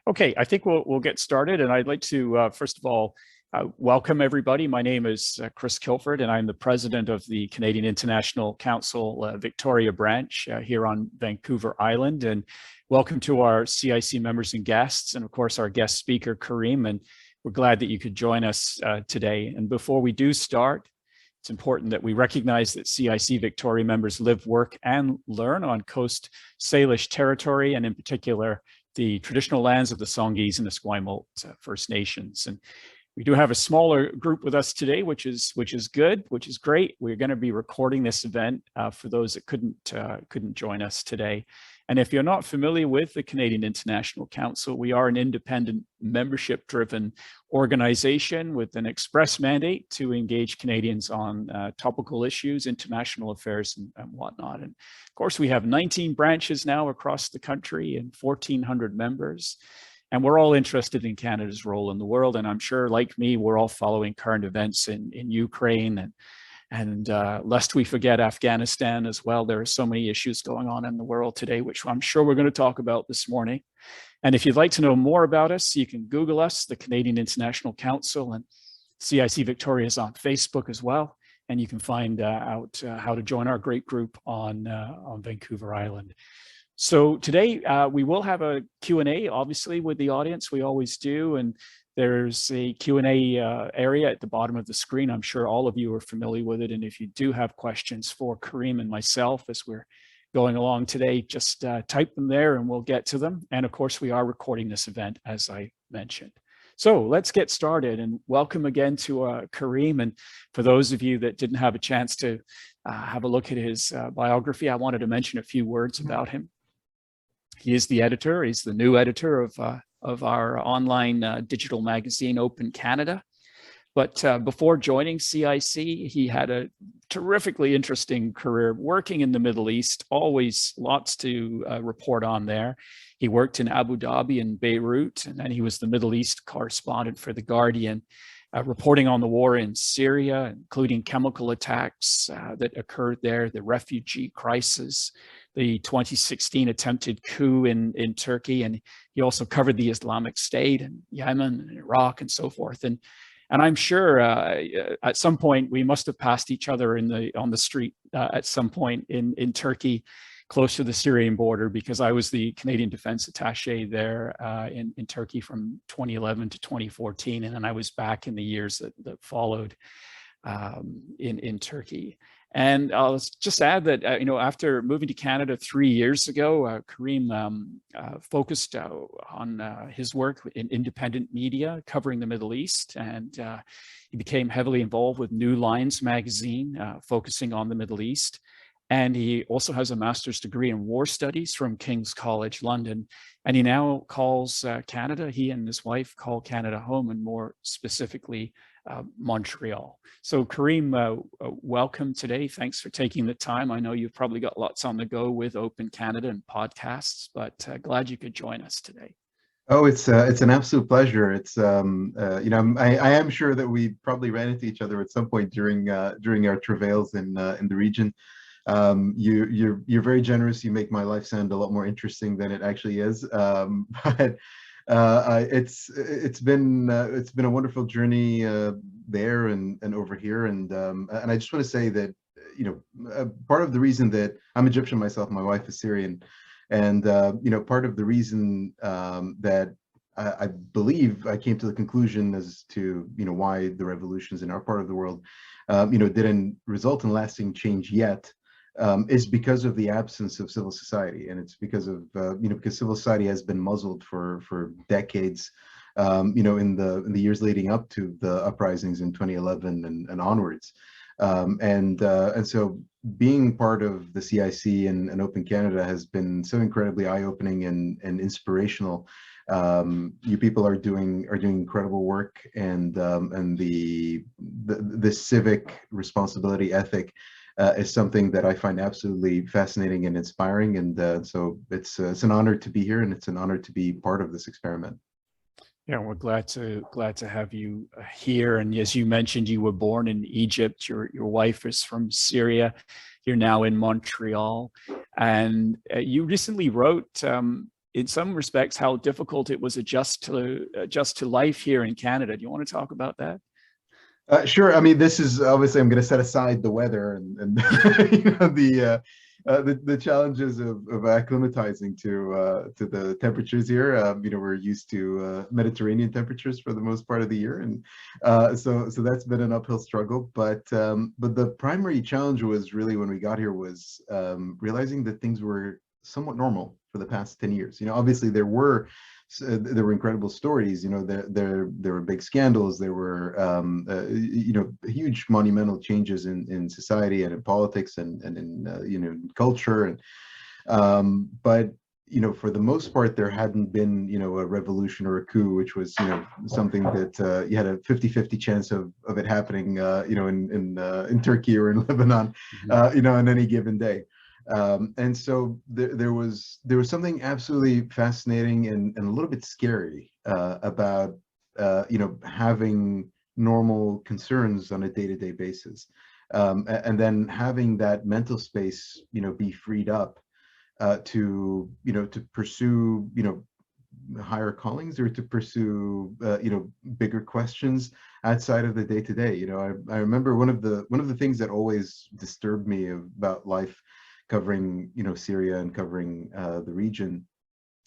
Okay, I think we'll get started, and I'd like to first of all welcome everybody. My name is Chris Kilford, and I'm the president of the Canadian International Council Victoria branch here on Vancouver Island. And welcome to our CIC members and guests, and of course our guest speaker Kareem. And we're glad that you could join us today. And before we do start, it's important that we recognize that CIC Victoria members live, work, and learn on Coast Salish territory, and in particular, the traditional lands of the Songhees and the Esquimalt First Nations. And we do have a smaller group with us today, which is good, which is great. We're going to be recording this event for those that couldn't join us today. And if you're not familiar with the Canadian International Council, we are an independent, membership-driven organization with an express mandate to engage Canadians on topical issues, international affairs, and whatnot. And of course, we have 19 branches now across the country and 1,400 members. And we're all interested in Canada's role in the world. And I'm sure, like me, we're all following current events in Ukraine and lest we forget Afghanistan as well. There are so many issues going on in the world today, which I'm sure we're going to talk about this morning. And if you'd like to know more about us, you can Google us, the Canadian International Council, and CIC Victoria is on Facebook as well. And you can find out how to join our great group on Vancouver Island. So today we will have a Q&A, obviously, with the audience. We always do. And there's a Q&A area at the bottom of the screen. I'm sure all of you are familiar with it. And if you do have questions for Kareem and myself as we're going along today, just type them there and we'll get to them. And of course, we are recording this event, as I mentioned. So let's get started, and welcome again to Kareem. And for those of you that didn't have a chance to have a look at his biography, I wanted to mention a few words about him. He is the editor. He's the new editor of our online digital magazine, Open Canada. But before joining CIC, he had a terrifically interesting career working in the Middle East, always lots to report on there. He worked in Abu Dhabi and Beirut, and then he was the Middle East correspondent for The Guardian, reporting on the war in Syria, including chemical attacks that occurred there, the refugee crisis, the 2016 attempted coup in Turkey, and he also covered the Islamic State and Yemen and Iraq and so forth. And I'm sure at some point we must have passed each other on the street at some point in Turkey, close to the Syrian border, because I was the Canadian Defense Attaché there in Turkey from 2011 to 2014, and then I was back in the years that followed in Turkey. And I'll just add that, after moving to Canada 3 years ago, Kareem focused on his work in independent media covering the Middle East. And he became heavily involved with New Lines magazine, focusing on the Middle East. And he also has a master's degree in war studies from King's College London. And he now calls Canada, he and his wife call Canada home, and more specifically, Montreal. So Kareem, welcome today. Thanks for taking the time. I know you've probably got lots on the go with Open Canada and podcasts, but glad you could join us today. Oh, it's an absolute pleasure. It's I am sure that we probably ran into each other at some point during our travails in the region. You're very generous. You make my life sound a lot more interesting than it actually is. But it's been a wonderful journey there and over here, and I just want to say that part of the reason that I'm Egyptian myself, my wife is Syrian, and part of the reason that I believe I came to the conclusion as to why the revolutions in our part of the world didn't result in lasting change yet. Is because of the absence of civil society, and it's because of because civil society has been muzzled for decades, in the years leading up to the uprisings in 2011 and onwards, and so being part of the CIC and Open Canada has been so incredibly eye-opening and inspirational. You people are doing incredible work, and the civic responsibility ethic is something that I find absolutely fascinating and inspiring, and so it's an honor to be here, and it's an honor to be part of this experiment. Yeah, we're glad to have you here. And as you mentioned, you were born in Egypt. Your wife is from Syria. You're now in Montreal, and you recently wrote in some respects, how difficult it was adjust to life here in Canada. Do you want to talk about that? Sure. I mean, this is obviously, I'm going to set aside the weather and you know, the challenges of acclimatizing to the temperatures here. You know, we're used to Mediterranean temperatures for the most part of the year, and so that's been an uphill struggle. But the primary challenge was really when we got here was realizing that things were somewhat normal for the past 10 years. You know, obviously there were incredible stories. You know, there were big scandals. There were you know, huge monumental changes in society and in politics and in you know, culture. And but you know, for the most part, there hadn't been, you know, a revolution or a coup, which was, you know, something that you had a 50-50 chance of it happening, you know, in Turkey or in Lebanon, you know, on any given day. And so there was something absolutely fascinating and a little bit scary about you know, having normal concerns on a day-to-day basis, and then having that mental space, you know, be freed up to, you know, to pursue, you know, higher callings, or to pursue you know, bigger questions outside of the day-to-day. You know, I remember one of the things that always disturbed me about life covering, you know, Syria and covering the region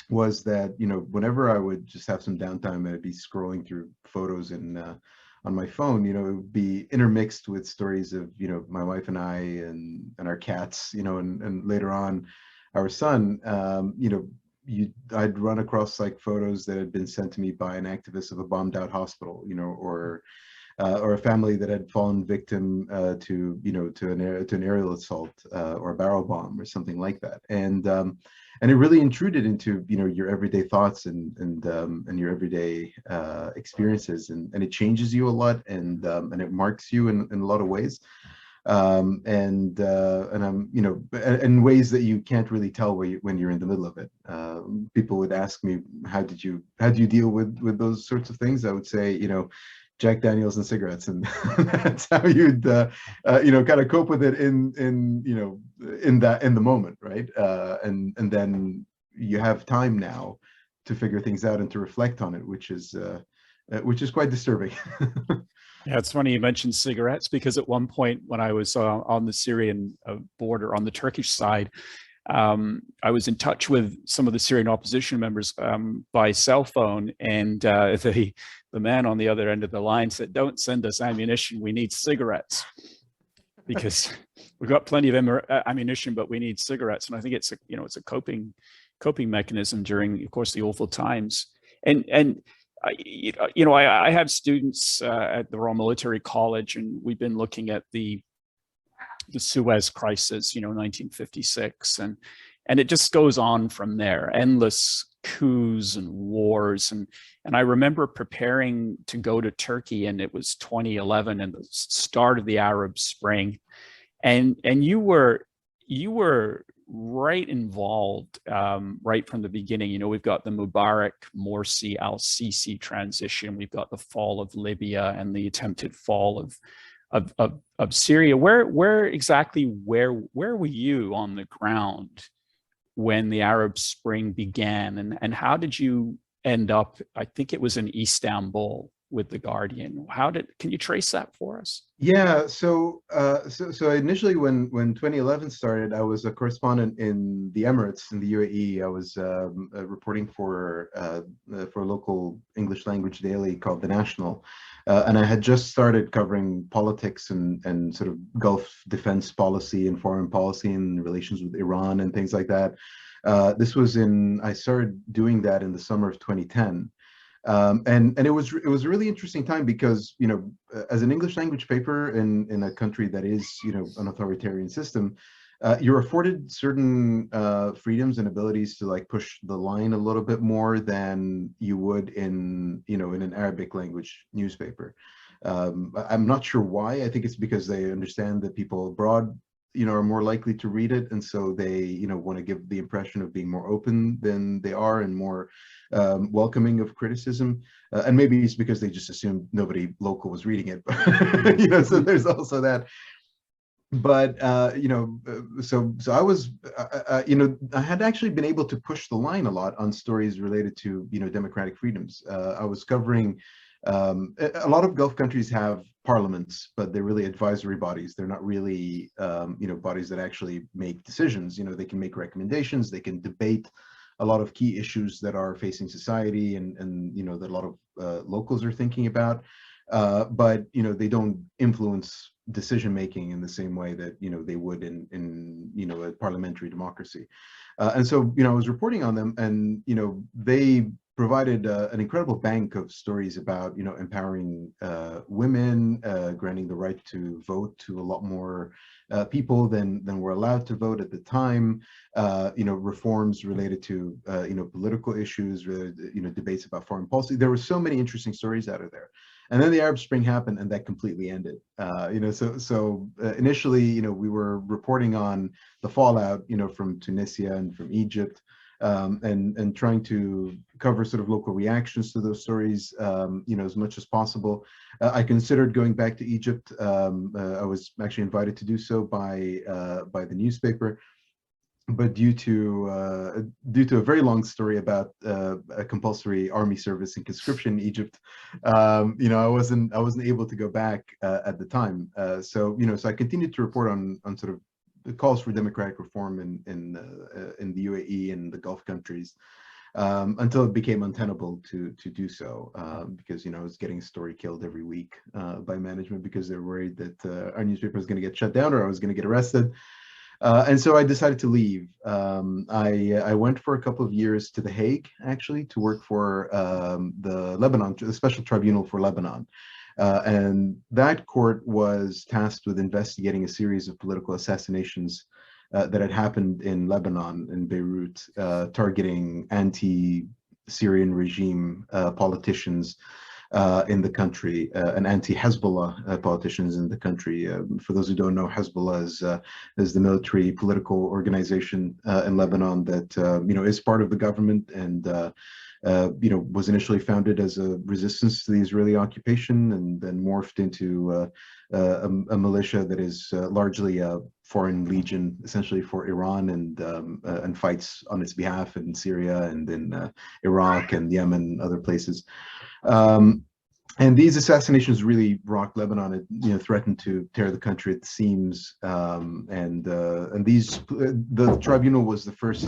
was that, you know, whenever I would just have some downtime and I'd be scrolling through photos and on my phone, you know, it would be intermixed with stories of, you know, my wife and I and our cats, you know, and later on our son. You know, I'd run across like photos that had been sent to me by an activist of a bombed out hospital, you know, or a family that had fallen victim to, you know, to an aerial assault or a barrel bomb or something like that. And it really intruded into, you know, your everyday thoughts and your everyday experiences, and it changes you a lot, and it marks you in a lot of ways. And I'm, you know, in ways that you can't really tell when you're in the middle of it. People would ask me, how do you deal with those sorts of things? I would say, you know, Jack Daniels and cigarettes, and that's how you'd you know, kind of cope with it in you know, in the moment, right? And then you have time now to figure things out and to reflect on it, which is quite disturbing. Yeah, it's funny you mentioned cigarettes, because at one point when I was on the Syrian border on the Turkish side, I was in touch with some of the Syrian opposition members by cell phone, and the man on the other end of the line said, "Don't send us ammunition, we need cigarettes, because we've got plenty of ammunition, but we need cigarettes." And I think it's a, you know, it's a coping mechanism during, of course, the awful times. And you know, I have students at the Royal Military College, and we've been looking at the Suez Crisis, you know, 1956, and it just goes on from there. Endless coups and wars, and I remember preparing to go to Turkey, and it was 2011 and the start of the Arab Spring, and you were right involved right from the beginning. You know, we've got the Mubarak, Morsi, al-Sisi transition. We've got the fall of Libya and the attempted fall of Syria. Where exactly were you on the ground when the Arab Spring began, and how did you end up? I think it was in Istanbul with the Guardian. Can you trace that for us? Yeah, so initially when 2011 started, I was a correspondent in the Emirates, in the UAE. I was reporting for a local English language daily called The National, and I had just started covering politics and sort of Gulf defense policy and foreign policy and relations with Iran and things like that. I started doing that in the summer of 2010. And it was a really interesting time, because, you know, as an English language paper in a country that is, you know, an authoritarian system, you're afforded certain freedoms and abilities to like push the line a little bit more than you would in, you know, in an Arabic language newspaper. I'm not sure why. I think it's because they understand that people abroad, you know, are more likely to read it, and so they, you know, want to give the impression of being more open than they are, and more welcoming of criticism. And maybe it's because they just assumed nobody local was reading it. You know, so there's also that. but so I was, I had actually been able to push the line a lot on stories related to democratic freedoms. I was covering a lot of Gulf countries have parliaments, but they're really advisory bodies. They're not really bodies that actually make decisions. They can make recommendations, they can debate a lot of key issues that are facing society and that a lot of locals are thinking about. But they don't influence decision making in the same way that they would in a parliamentary democracy. And so I was reporting on them, and they provided an incredible bank of stories about empowering women, granting the right to vote to a lot more people than were allowed to vote at the time. Reforms related to political issues, debates about foreign policy. There were so many interesting stories out of there. And then the Arab Spring happened, and that completely ended. So initially, we were reporting on the fallout, from Tunisia and from Egypt, and trying to cover sort of local reactions to those stories, as much as possible. I considered going back to Egypt. I was actually invited to do so by the newspaper. But due to a very long story about a compulsory army service and conscription in Egypt, I wasn't able to go back at the time. So I continued to report on sort of the calls for democratic reform in the UAE and the Gulf countries, until it became untenable to do so, because I was getting a story killed every week by management because they're worried that our newspaper was going to get shut down or I was going to get arrested. And so I decided to leave. I went for a couple of years to The Hague, actually, to work for the Special Tribunal for Lebanon. And that court was tasked with investigating a series of political assassinations that had happened in Lebanon, in Beirut, targeting anti-Syrian regime politicians in the country, and anti-Hezbollah politicians in the country. For those who don't know, Hezbollah is the military political organization in Lebanon that is part of the government, and was initially founded as a resistance to the Israeli occupation, and then morphed into a militia that is largely a foreign legion, essentially for Iran, and fights on its behalf in Syria and in Iraq and Yemen and other places. And these assassinations really rocked Lebanon. It threatened to tear the country at the seams. The tribunal was the first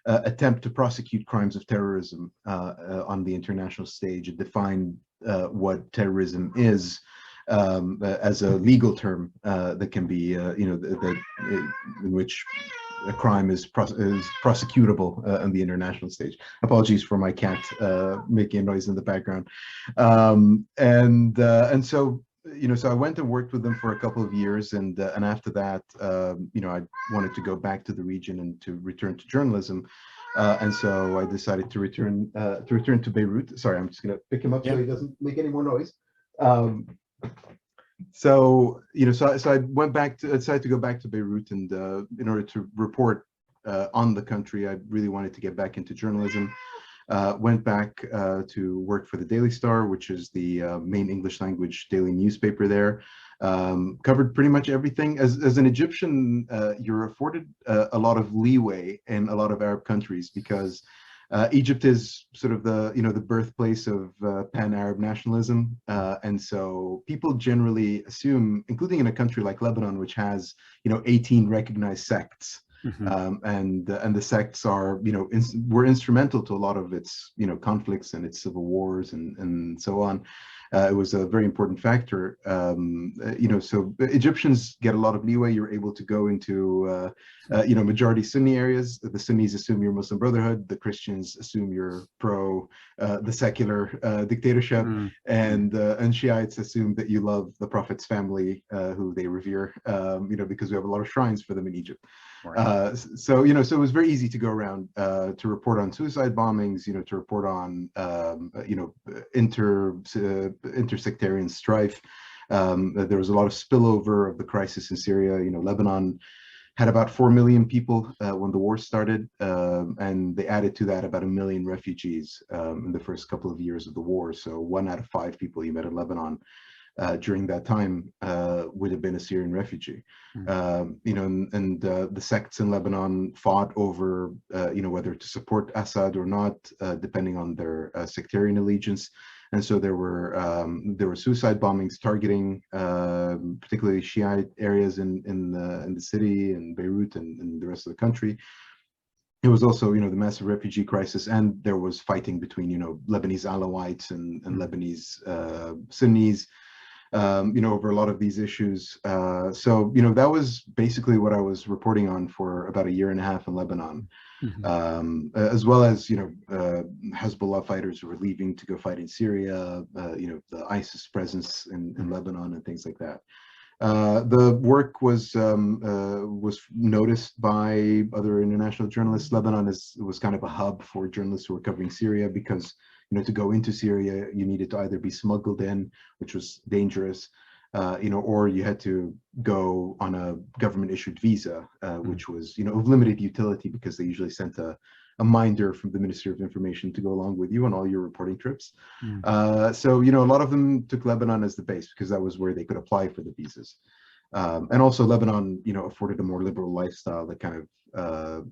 attempt to prosecute crimes of terrorism on the international stage. It defined what terrorism is as a legal term that can be, in which a crime is prosecutable on the international stage. Apologies for my cat making a noise in the background. So I went and worked with them for a couple of years, and after that, I wanted to go back to the region and to return to journalism. And so I decided to return to Beirut. Sorry, I'm just going to pick him up so he doesn't make any more noise. So I decided to go back to Beirut, and in order to report on the country, I really wanted to get back into journalism. Went back to work for the Daily Star, which is the main English language daily newspaper there. Covered pretty much everything. As an Egyptian, you're afforded a lot of leeway in a lot of Arab countries, because Egypt is sort of the birthplace of pan-Arab nationalism, and so people generally assume, including in a country like Lebanon, which has 18 recognized sects, and the sects are were instrumental to a lot of its conflicts and its civil wars and so on. It was a very important factor. So Egyptians get a lot of leeway. You're able to go into majority Sunni areas. The Sunnis assume you're Muslim Brotherhood. The Christians assume you're pro the secular dictatorship, and Shiites assume that you love the Prophet's family, who they revere, because we have a lot of shrines for them in Egypt. Right. So it was very easy to go around to report on suicide bombings, to report on intersectarian strife. There was a lot of spillover of the crisis in Syria. Lebanon had about 4 million people when the war started, and they added to that about 1 million refugees in the first couple of years of the war. So 1 out of 5 people you met in Lebanon during that time would have been a Syrian refugee. The sects in Lebanon fought over, whether to support Assad or not, depending on their sectarian allegiance. And so there were suicide bombings targeting particularly Shiite areas in the city and Beirut and the rest of the country. It was also, the massive refugee crisis, and there was fighting between, Lebanese Alawites and Lebanese Sunnis, over a lot of these issues. So, that was basically what I was reporting on for about a year and a half in Lebanon, as well as, Hezbollah fighters who were leaving to go fight in Syria, the ISIS presence in Lebanon and things like that. The work was noticed by other international journalists. Lebanon was kind of a hub for journalists who were covering Syria because, to go into Syria, you needed to either be smuggled in, which was dangerous, or you had to go on a government-issued visa, which was, of limited utility because they usually sent a minder from the Ministry of Information to go along with you on all your reporting trips. So, a lot of them took Lebanon as the base because that was where they could apply for the visas. And also Lebanon, afforded a more liberal lifestyle that kind of,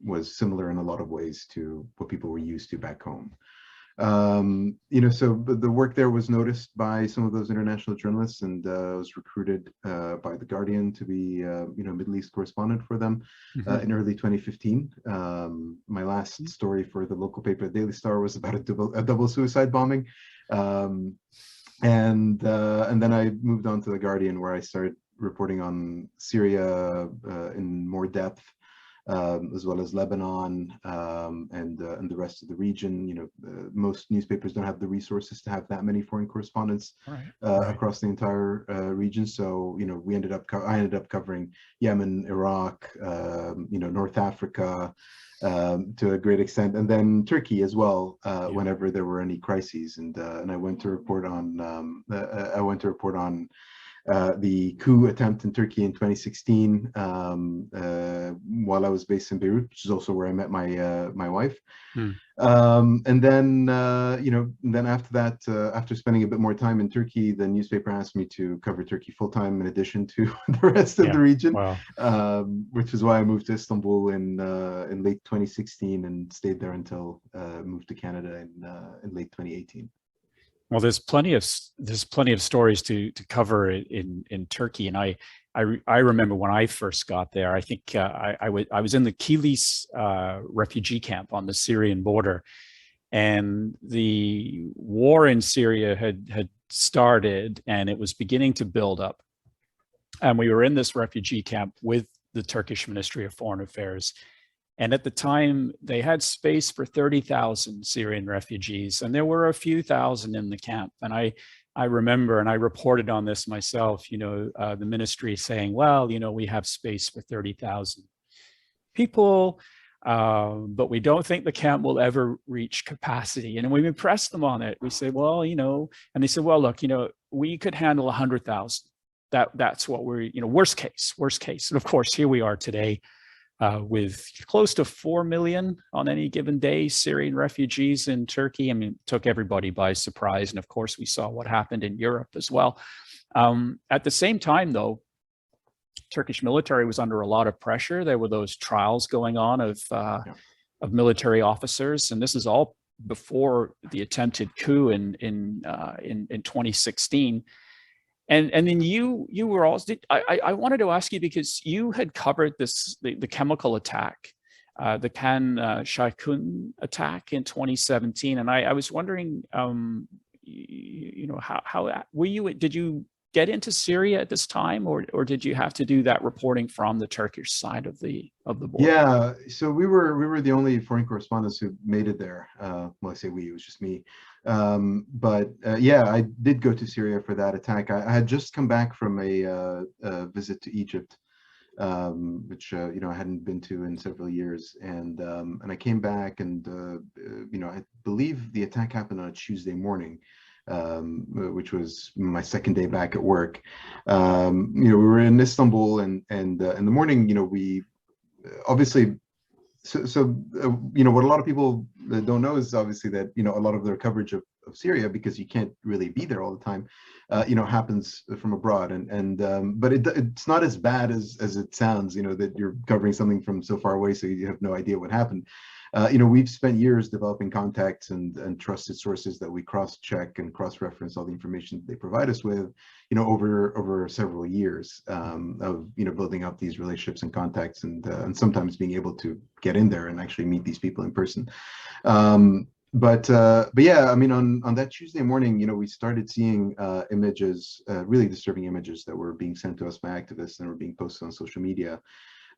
was similar in a lot of ways to what people were used to back home. So the work there was noticed by some of those international journalists, and was recruited by The Guardian to be, Middle East correspondent for them in early 2015. My last story for the local paper, Daily Star, was about a double suicide bombing. And then I moved on to The Guardian, where I started reporting on Syria in more depth. As well as Lebanon and the rest of the region. Most newspapers don't have the resources to have that many foreign correspondents across the entire region. So I ended up covering Yemen, Iraq, North Africa to a great extent, and then Turkey as well whenever there were any crises. And I went to report on the coup attempt in Turkey in 2016, while I was based in Beirut, which is also where I met my wife. And then, then after that, after spending a bit more time in Turkey, the newspaper asked me to cover Turkey full time in addition to the rest of the region, which is why I moved to Istanbul in late 2016 and stayed there until moved to Canada in late 2018. Well, there's plenty of stories to cover in Turkey, and I remember when I first got there. I think I was in the Kilis refugee camp on the Syrian border, and the war in Syria had started, and it was beginning to build up. And we were in this refugee camp with the Turkish Ministry of Foreign Affairs. And at the time, they had space for 30,000 Syrian refugees, and there were a few thousand in the camp. And I remember, and I reported on this myself, the ministry saying, well, we have space for 30,000 people, but we don't think the camp will ever reach capacity. And we pressed them on it. We say, well, and they said, well, look, we could handle 100,000. That's what we're, worst case. And of course, here we are today. With close to 4 million on any given day Syrian refugees in Turkey. I mean, it took everybody by surprise. And of course, we saw what happened in Europe as well. At the same time, though, Turkish military was under a lot of pressure. There were those trials going on of military officers. And this is all before the attempted coup in 2016. And then you were also, I wanted to ask you, because you had covered the chemical attack, the Khan Shaykhun attack in 2017. And I was wondering, how were you, did you get into Syria at this time, or did you have to do that reporting from the Turkish side of the border? Yeah, so we were the only foreign correspondents who made it there. Well, I say we, it was just me. But yeah, I did go to Syria for that attack. I had just come back from a visit to Egypt, which I hadn't been to in several years, and I came back, and I believe the attack happened on a Tuesday morning, which was my second day back at work. We were in Istanbul, and in the morning, we obviously. So what a lot of people don't know is obviously that a lot of their coverage of Syria, because you can't really be there all the time, happens from abroad. But it's not as bad as it sounds, that you're covering something from so far away, so you have no idea what happened. We've spent years developing contacts and trusted sources that we cross-check and cross-reference all the information that they provide us with, over several years of building up these relationships and contacts, and sometimes being able to get in there and actually meet these people in person. But yeah, I mean, on that Tuesday morning, we started seeing images, really disturbing images that were being sent to us by activists and were being posted on social media.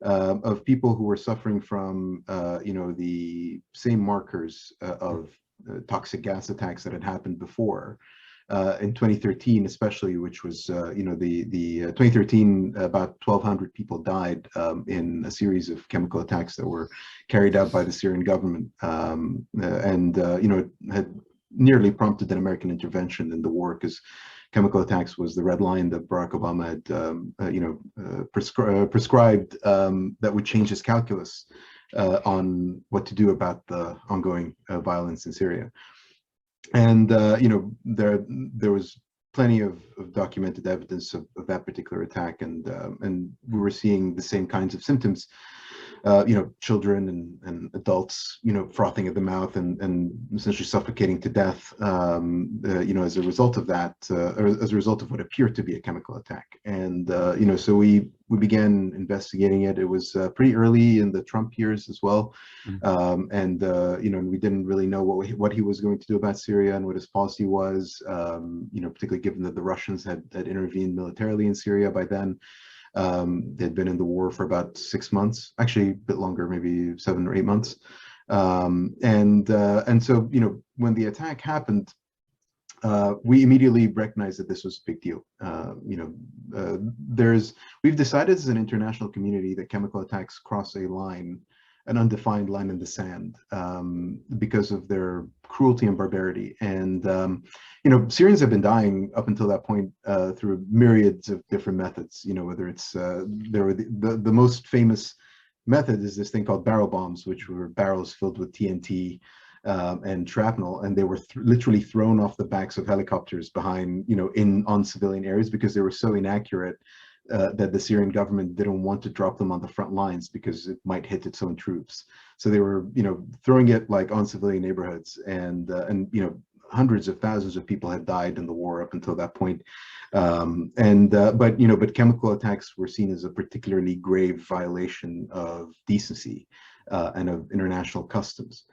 Of people who were suffering from, the same markers of toxic gas attacks that had happened before in 2013, especially, which was, the 2013, about 1,200 people died in a series of chemical attacks that were carried out by the Syrian government, it had nearly prompted an American intervention in the war, because chemical attacks was the red line that Barack Obama had, prescribed, that would change his calculus on what to do about the ongoing violence in Syria. And there was plenty of documented evidence of that particular attack, and we were seeing the same kinds of symptoms. Children and adults, frothing at the mouth and essentially suffocating to death, as a result of that, or as a result of what appeared to be a chemical attack. And, so we began investigating it. It was pretty early in the Trump years as well. And we didn't really know what he was going to do about Syria and what his policy was, particularly given that the Russians had intervened militarily in Syria by then. They'd been in the war for about 6 months, actually a bit longer, maybe 7 or 8 months. And so, when the attack happened, we immediately recognized that this was a big deal. We've decided as an international community that chemical attacks cross an undefined line in the sand, because of their cruelty and barbarity. And, Syrians have been dying up until that point through myriads of different methods, whether it's, the most famous method is this thing called barrel bombs, which were barrels filled with TNT and shrapnel, and they were literally thrown off the backs of helicopters behind, on civilian areas, because they were so inaccurate that the Syrian government didn't want to drop them on the front lines because it might hit its own troops. So they were, throwing it like on civilian neighborhoods, and hundreds of thousands of people had died in the war up until that point. But chemical attacks were seen as a particularly grave violation of decency and of international customs.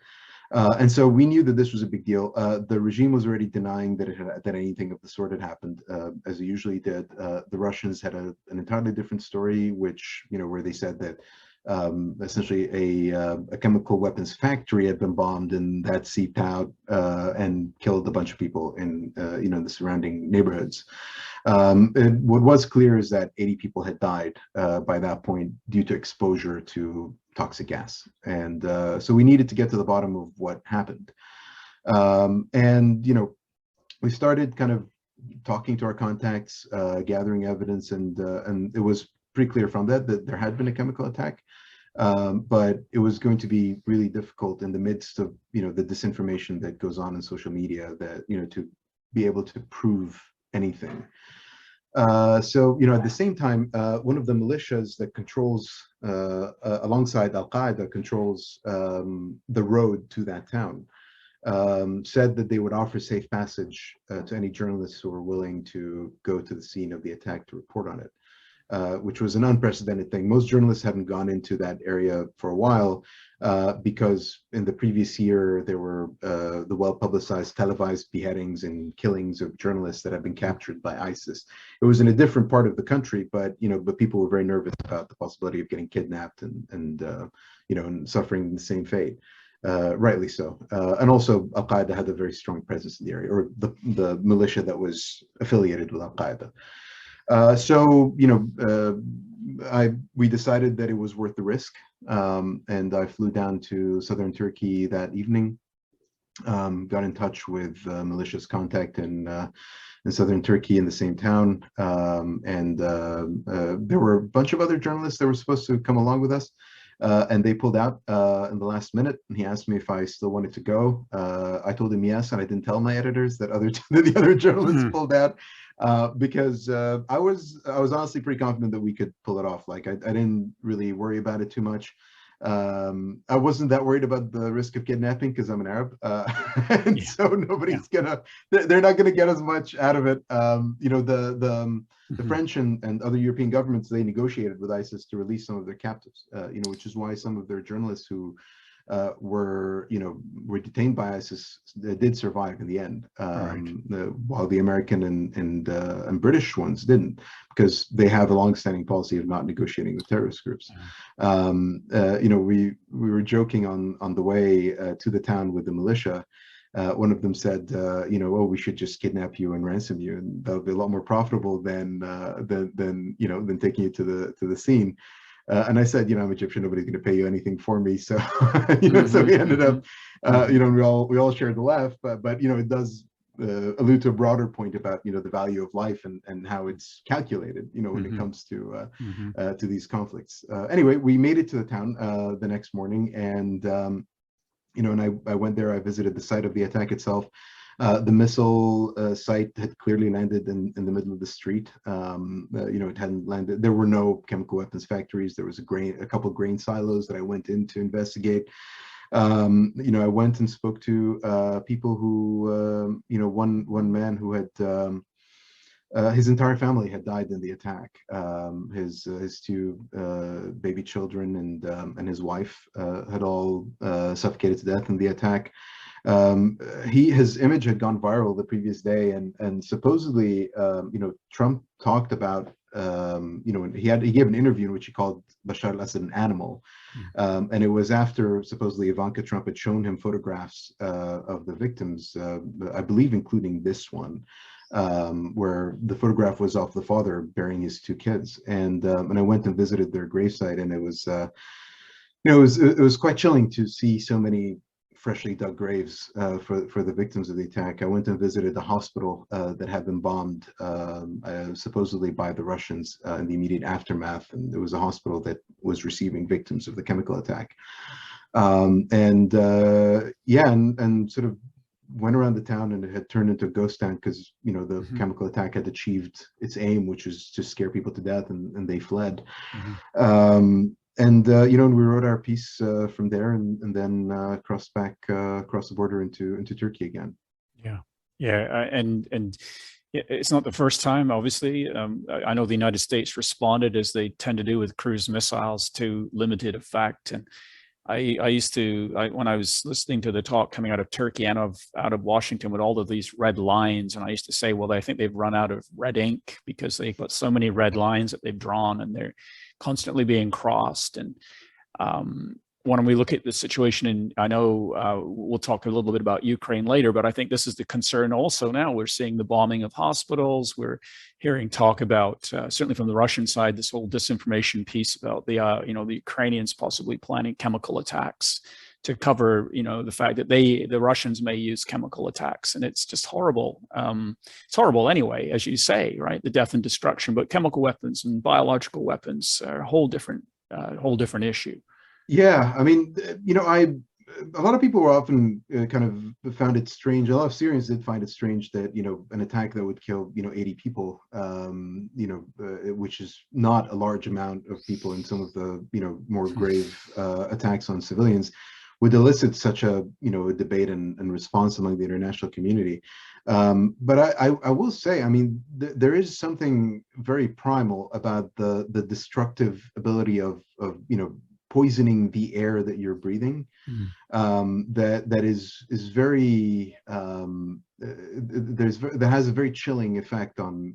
And so we knew that this was a big deal. The regime was already denying that anything of the sort had happened, as it usually did. The Russians had an entirely different story, which, where they said that essentially a chemical weapons factory had been bombed, and that seeped out and killed a bunch of people in the surrounding neighborhoods. What was clear is that 80 people had died by that point due to exposure to toxic gas, and so we needed to get to the bottom of what happened. We started kind of talking to our contacts, gathering evidence, and it was pretty clear from that there had been a chemical attack, but it was going to be really difficult in the midst of the disinformation that goes on in social media, that to be able to prove anything. So at the same time, one of the militias that controls, alongside Al-Qaeda, controls the road to that town, said that they would offer safe passage to any journalists who were willing to go to the scene of the attack to report on it. Which was an unprecedented thing. Most journalists hadn't gone into that area for a while, because in the previous year there were the well-publicized televised beheadings and killings of journalists that had been captured by ISIS. It was in a different part of the country, but people were very nervous about the possibility of getting kidnapped and suffering the same fate. Rightly so. And also Al-Qaeda had a very strong presence in the area, or the militia that was affiliated with Al-Qaeda. We decided that it was worth the risk, and I flew down to southern Turkey that evening, got in touch with militia's contact in southern Turkey in the same town, and there were a bunch of other journalists that were supposed to come along with us, and they pulled out in the last minute. And he asked me if I still wanted to go. I told him yes, and I didn't tell my editors that the other journalists pulled out. Because I was honestly pretty confident that we could pull it off. Like I didn't really worry about it too much. I wasn't that worried about the risk of kidnapping because I'm an Arab, and so nobody's they're not gonna get as much out of it. You know, the French and other European governments, they negotiated with ISIS to release some of their captives. You know, which is why some of their journalists who were detained by ISIS did survive in the end, while the American and British ones didn't, because they have a long-standing policy of not negotiating with terrorist groups. You know, we were joking on the way to the town with the militia. One of them said, you know, oh, we should just kidnap you and ransom you, and that'll be a lot more profitable than taking you to the scene. And I said, you know, I'm Egyptian, nobody's going to pay you anything for me. So, you know, so we ended up, you know, we all shared the laugh, but you know, it does allude to a broader point about, you know, the value of life and how it's calculated, you know, when it comes to these conflicts. Anyway, we made it to the town the next morning, and you know, and I went there. I visited the site of the attack itself. The missile site had clearly landed in the middle of the street. You know, it hadn't landed. There were no chemical weapons factories. There was a couple of grain silos that I went in to investigate. You know, I went and spoke to people who, you know, one man who had his entire family had died in the attack. His two baby children and his wife had all suffocated to death in the attack. His image had gone viral the previous day, and supposedly, you know, Trump talked about, you know, he gave an interview in which he called Bashar al-Assad an animal, and it was after supposedly Ivanka Trump had shown him photographs of the victims, I believe including this one, where the photograph was of the father burying his two kids, and I went and visited their gravesite, and it was, you know, it was quite chilling to see so many freshly dug graves for the victims of the attack. I went and visited the hospital that had been bombed supposedly by the Russians in the immediate aftermath, and it was a hospital that was receiving victims of the chemical attack. Yeah, and sort of went around the town, and it had turned into a ghost town because, you know, the chemical attack had achieved its aim, which was to scare people to death, and they fled. You know, and we wrote our piece from there, and then crossed back across the border into Turkey again. And it's not the first time, obviously. I know the United States responded, as they tend to do with cruise missiles, to limited effect. And when I was listening to the talk coming out of Turkey and out of Washington with all of these red lines, and I used to say, well, I think they've run out of red ink because they've got so many red lines that they've drawn, and they're constantly being crossed. And when we look at the situation, and I know we'll talk a little bit about Ukraine later, but I think this is the concern also now. We're seeing the bombing of hospitals. We're hearing talk about, certainly from the Russian side, this whole disinformation piece about the, you know, the Ukrainians possibly planning chemical attacks to cover, you know, the fact that the Russians may use chemical attacks. And it's just horrible. It's horrible anyway, as you say, right? The death and destruction, but chemical weapons and biological weapons are a whole different issue. Yeah, I mean, you know, a lot of people were often kind of found it strange. A lot of Syrians did find it strange that, you know, an attack that would kill, you know, 80 people, you know, which is not a large amount of people in some of the, you know, more grave attacks on civilians, would elicit such a, you know, a debate and response among the international community. But I will say, I mean, there is something very primal about the destructive ability of, you know, poisoning the air that you're breathing, that is very that has a very chilling effect on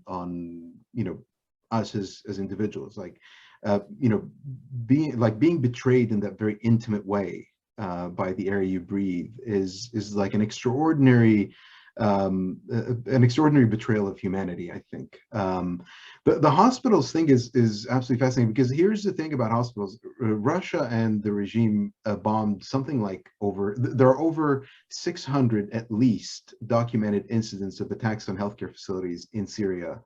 you know, us as individuals, like you know, being betrayed in that very intimate way by the air you breathe is like an extraordinary betrayal of humanity, I think. The hospitals thing is absolutely fascinating, because here's the thing about hospitals. Russia and the regime bombed something like there are over 600 at least documented incidents of attacks on healthcare facilities in Syria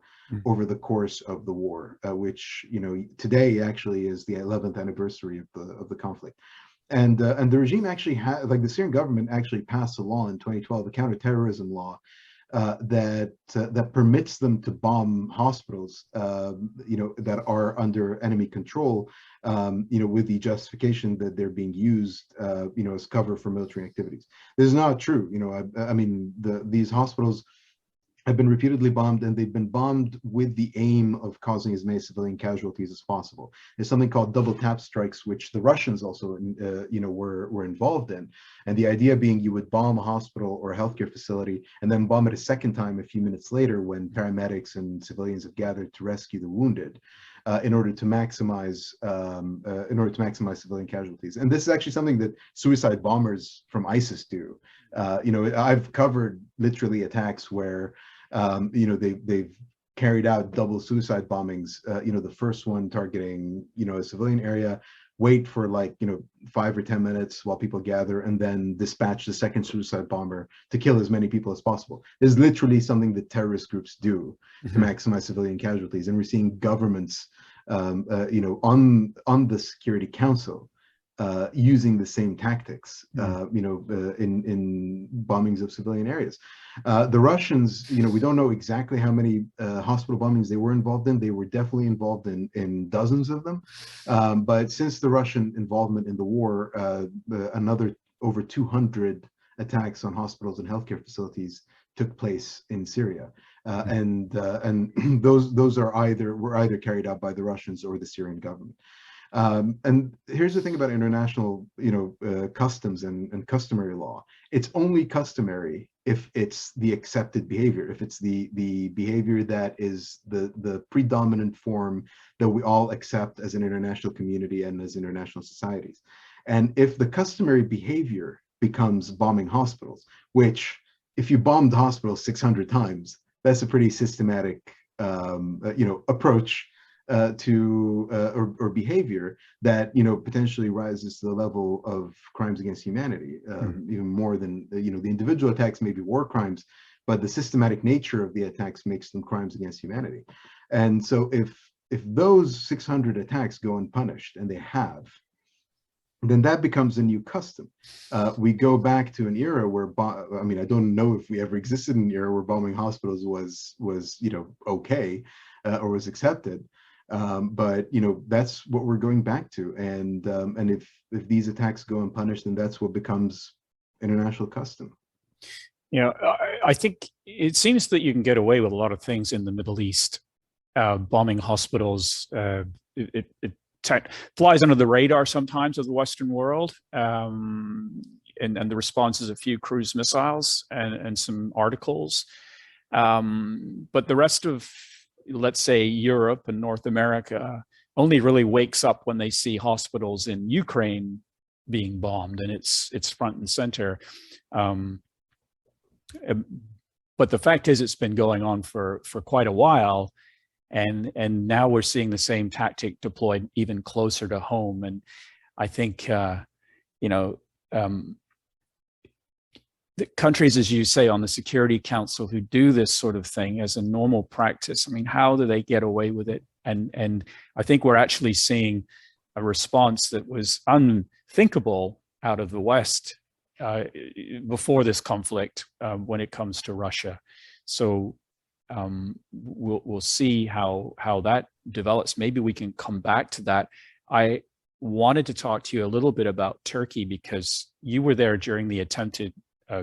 over the course of the war, which, today actually is the 11th anniversary of the conflict. And the regime actually had, like, the Syrian government actually passed a law in 2012, a counterterrorism law, that permits them to bomb hospitals, that are under enemy control, with the justification that they're being used, as cover for military activities. This is not true. I mean, these hospitals have been repeatedly bombed, and they've been bombed with the aim of causing as many civilian casualties as possible. There's something called double tap strikes, which the Russians also, were involved in. And the idea being you would bomb a hospital or a healthcare facility and then bomb it a second time a few minutes later when paramedics and civilians have gathered to rescue the wounded, in order to maximize civilian casualties. And this is actually something that suicide bombers from ISIS do. I've covered literally attacks where they've carried out double suicide bombings. The first one targeting a civilian area, wait for 5 or 10 minutes while people gather, and then dispatch the second suicide bomber to kill as many people as possible. This is literally something that terrorist groups do to maximize civilian casualties, and we're seeing governments, on the Security Council, using the same tactics, in bombings of civilian areas. The Russians, we don't know exactly how many hospital bombings they were involved in. They were definitely involved in dozens of them. But since the Russian involvement in the war, another over 200 attacks on hospitals and healthcare facilities took place in Syria. And those were either carried out by the Russians or the Syrian government. And here's the thing about international, customs and customary law. It's only customary if it's the accepted behavior, if it's the behavior that is the predominant form that we all accept as an international community and as international societies. And if the customary behavior becomes bombing hospitals, which if you bombed hospitals 600 times, that's a pretty systematic, approach or behavior that potentially rises to the level of crimes against humanity, even more than the individual attacks may be war crimes, but the systematic nature of the attacks makes them crimes against humanity. And so if those 600 attacks go unpunished, and they have, then that becomes a new custom. We go back to an era where, I don't know if we ever existed in an era where bombing hospitals was okay, or was accepted. But that's what we're going back to, and if these attacks go unpunished, then that's what becomes international custom. I think it seems that you can get away with a lot of things in the Middle East. Bombing hospitals, it flies under the radar sometimes of the Western world, and the response is a few cruise missiles and some articles, but the rest of, let's say, Europe and North America only really wakes up when they see hospitals in Ukraine being bombed, and it's front and center. But the fact is, it's been going on for quite a while, and now we're seeing the same tactic deployed even closer to home. And I think the countries, as you say, on the Security Council who do this sort of thing as a normal practice, how do they get away with it? And I think we're actually seeing a response that was unthinkable out of the West before this conflict, when it comes to Russia. So we'll see how that develops. Maybe we can come back to that. I wanted to talk to you a little bit about Turkey, because you were there during the attempted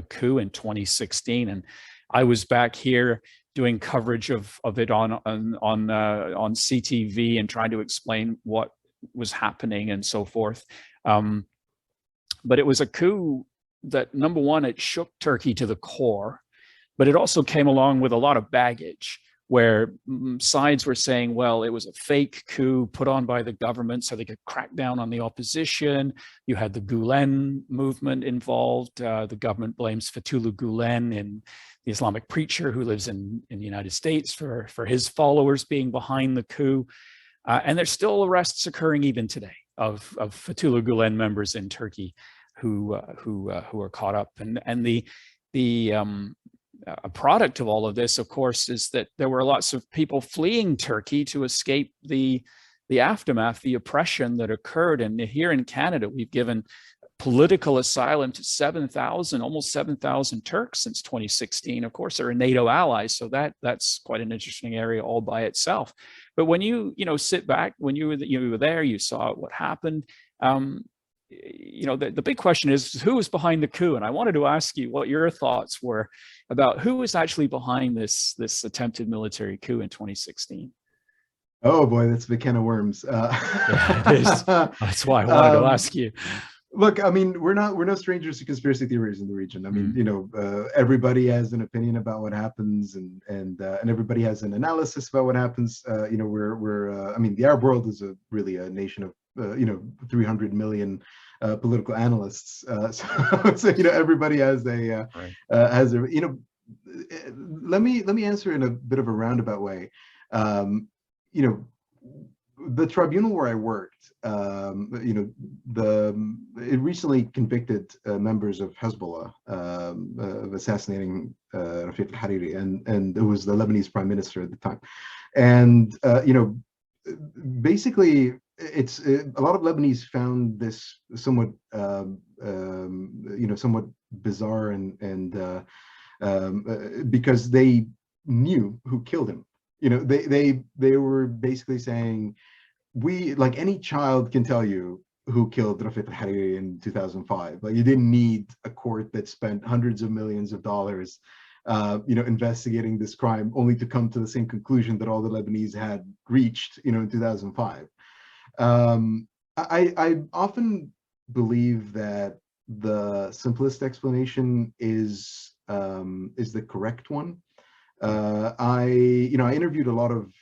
coup in 2016, and I was back here doing coverage of it on CTV and trying to explain what was happening and so forth. But it was a coup that, number one, it shook Turkey to the core, but it also came along with a lot of baggage, where sides were saying, well, it was a fake coup put on by the government so they could crack down on the opposition. You had the Gulen movement involved. The government blames Fethullah Gulen, and the Islamic preacher who lives in the United States, for his followers being behind the coup. And there's still arrests occurring even today of Fethullah Gulen members in Turkey who are caught up. And the a product of all of this, of course, is that there were lots of people fleeing Turkey to escape the aftermath, the oppression that occurred. And here in Canada, we've given political asylum to 7,000, almost 7,000 Turks since 2016. Of course, they're a NATO ally, so that's quite an interesting area all by itself. But when you sit back, when you were there, you saw what happened. The big question is, who was behind the coup? And I wanted to ask you what your thoughts were about who was actually behind this attempted military coup in 2016. Oh boy, that's a big can of worms. Yeah, it is. That's why I wanted to ask you. Look, I mean, we're no strangers to conspiracy theories in the region. I mean, everybody has an opinion about what happens, and everybody has an analysis about what happens. I mean, the Arab world is really a nation of 300 million political analysts. So everybody has a let me answer in a bit of a roundabout way. The tribunal where I worked, it recently convicted members of Hezbollah of assassinating Rafiq al-Hariri, and it was the Lebanese prime minister at the time. And basically, it's a lot of Lebanese found this somewhat somewhat bizarre, and because they knew who killed him. They were basically saying, we, like, any child can tell you who killed Rafiq al-Hariri in 2005. Like, you didn't need a court that spent hundreds of millions of dollars investigating this crime, only to come to the same conclusion that all the Lebanese had reached in 2005. I often believe that the simplest explanation is the correct one. I interviewed a lot of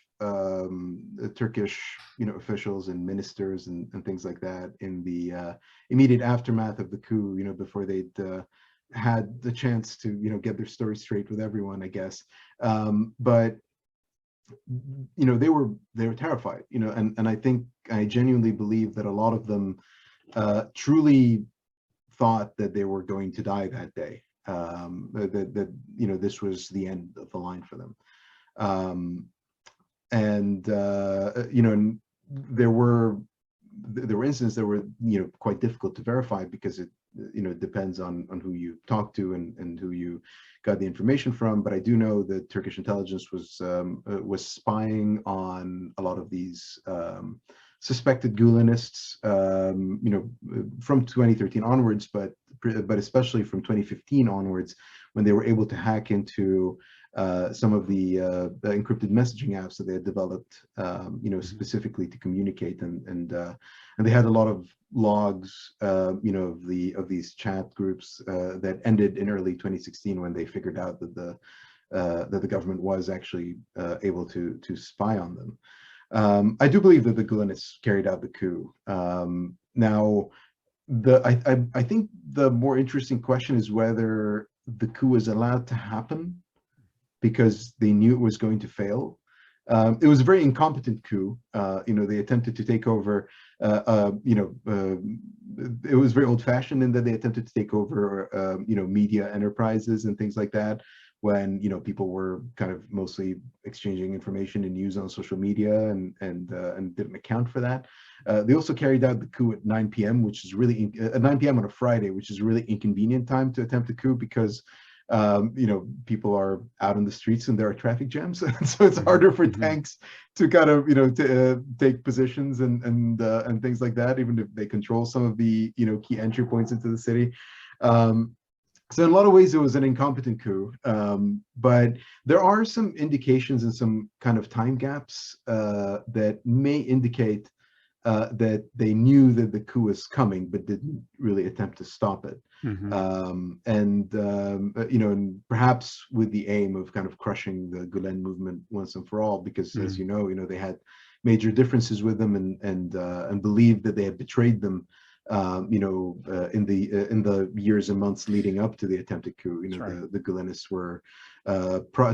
Turkish officials and ministers and things like that in the immediate aftermath of the coup, before they'd had the chance to get their story straight with everyone, I guess. But they were terrified, and I genuinely believe that a lot of them truly thought that they were going to die that day. That this was the end of the line for them. And there were incidents that were quite difficult to verify, because it depends on who you talk to and who you got the information from. But I do know that Turkish intelligence was spying on a lot of these suspected Gulenists, from 2013 onwards, but especially from 2015 onwards, when they were able to hack into some of the encrypted messaging apps that they had developed, specifically to communicate, and they had a lot of logs, of these chat groups that ended in early 2016, when they figured out that the government was actually able to spy on them. I do believe that the Gulenists carried out the coup. Now, I think the more interesting question is whether the coup was allowed to happen because they knew it was going to fail. It was a very incompetent coup. They attempted to take over. It was very old-fashioned in that they attempted to take over, media enterprises and things like that, when people were kind of mostly exchanging information and news on social media, and didn't account for that. They also carried out the coup at 9 p.m., which is really at 9 p.m. on a Friday, which is a really inconvenient time to attempt a coup, because people are out in the streets and there are traffic jams, so it's harder for tanks to kind of take positions and things like that, even if they control some of the key entry points into the city. So in a lot of ways, it was an incompetent coup, but there are some indications and some kind of time gaps that may indicate that they knew that the coup was coming, but didn't really attempt to stop it. And perhaps with the aim of kind of crushing the Gulen movement once and for all, because as they had major differences with them, and believed that they had betrayed them. In the years and months leading up to the attempted coup, the Gulenists were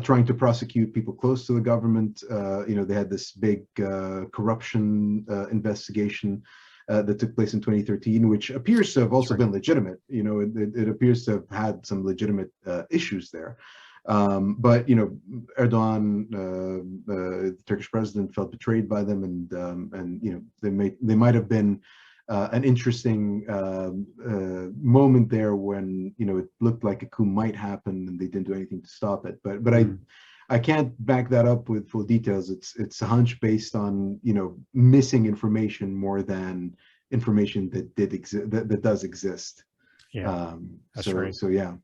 trying to prosecute people close to the government. They had this big corruption investigation that took place in 2013, which appears to have also been legitimate. It appears to have had some legitimate issues there. But Erdogan, the Turkish president, felt betrayed by them, and they might have been an interesting moment there when it looked like a coup might happen and they didn't do anything to stop it. But I can't back that up with full details. It's a hunch based on missing information more than information that that does exist. Yeah, that's right. So yeah.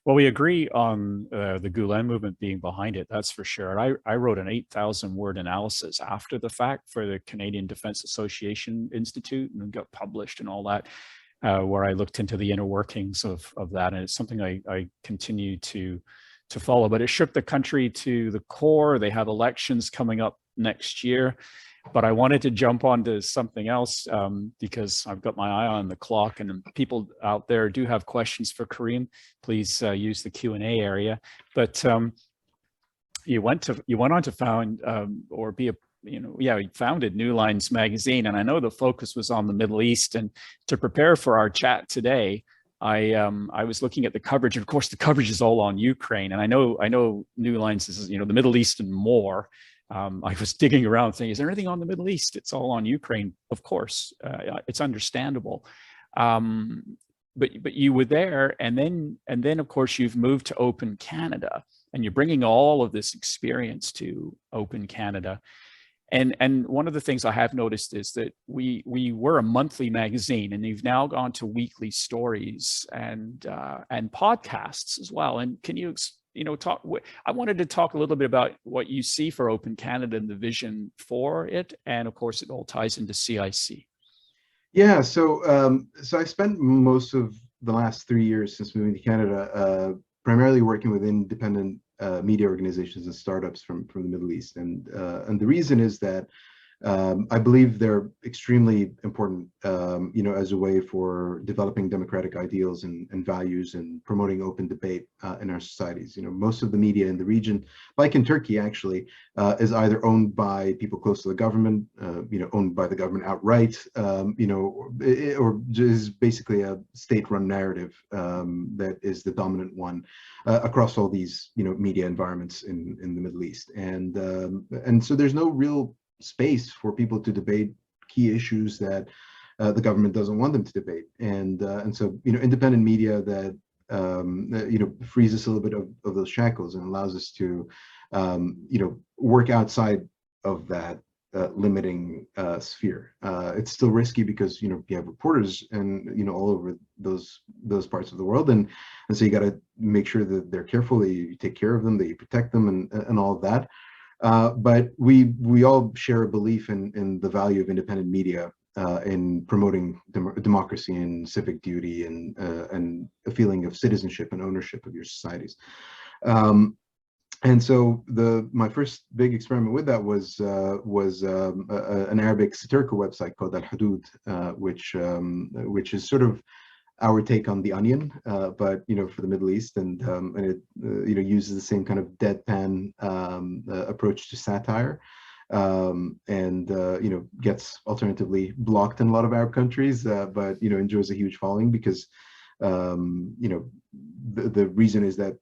Well, we agree on the Gulen movement being behind it, that's for sure. I wrote an 8,000 word analysis after the fact for the Canadian Defence Association Institute and got published and all that, where I looked into the inner workings of that. And it's something I continue to follow. But it shook the country to the core. They have elections coming up next year. But I wanted to jump onto something else because I've got my eye on the clock, and people out there do have questions for Kareem. Please use the Q&A area. But you went on to found you founded New Lines magazine, and I know the focus was on the Middle East. And to prepare for our chat today, I was looking at the coverage, and of course the coverage is all on Ukraine. And I know New Lines is the Middle East and more. I was digging around saying, is there anything on the Middle East? It's all on Ukraine. Of course, it's understandable. But you were there, and then of course you've moved to Open Canada, and you're bringing all of this experience to Open Canada. And one of the things I have noticed is that we were a monthly magazine, and you've now gone to weekly stories and podcasts as well. And can you talk? I wanted to talk a little bit about what you see for Open Canada and the vision for it, and of course, it all ties into CIC. Yeah, so I spent most of the last 3 years since moving to Canada, primarily working with independent media organizations and startups from the Middle East, and the reason is that I believe they're extremely important, as a way for developing democratic ideals and values and promoting open debate in our societies. Most of the media in the region, like in Turkey, actually, is either owned by people close to the government, owned by the government outright, or is basically a state-run narrative that is the dominant one across all these, media environments in the Middle East, and so there's no real space for people to debate key issues that the government doesn't want them to debate, and so independent media that frees us a little bit of those shackles and allows us to work outside of that limiting sphere. It's still risky because you have reporters and all over those parts of the world, and so you got to make sure that they're careful, that you take care of them, that you protect them, and all of that. But we all share a belief in the value of independent media in promoting democracy and civic duty and a feeling of citizenship and ownership of your societies. And so my first big experiment with that was an Arabic satirical website called Al Hudud, which is sort of our take on The Onion, but for the Middle East, and it uses the same kind of deadpan approach to satire, and gets alternatively blocked in a lot of Arab countries, but enjoys a huge following because the reason is that